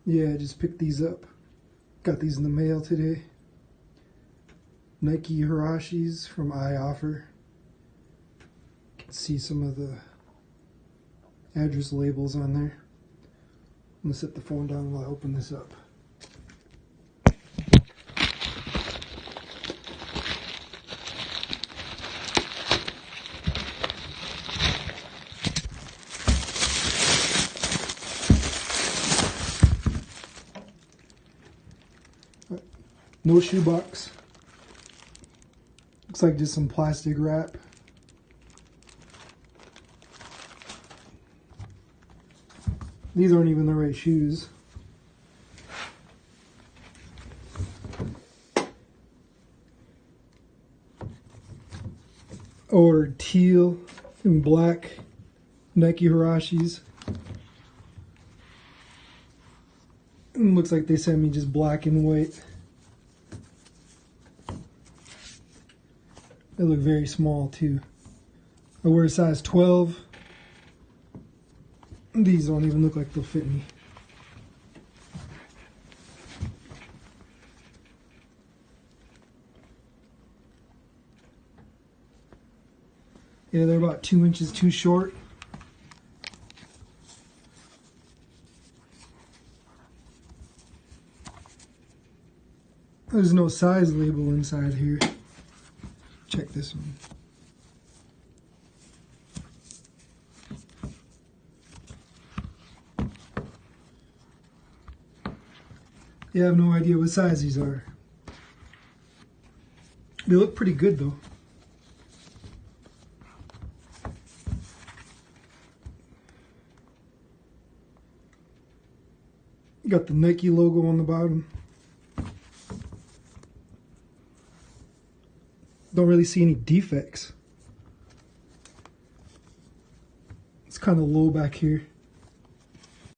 Yeah, I just picked these up. Got these in the mail today. Nike Huaraches from iOffer. You can see some of the address labels on there. I'm gonna set the phone down while I open this up. No shoebox. Looks like just some plastic wrap. These aren't even the right shoes. Ordered teal and black Nike Huaraches. And looks like they sent me just black and white. They look very small too. I wear a size 12. These don't even look like they'll fit me. Yeah, they're about 2 inches too short. There's no size label inside here. Check this one. Yeah, I have no idea what size these are. They look pretty good though. Got the Nike logo on the bottom. Don't really see any defects. It's kind of low back here.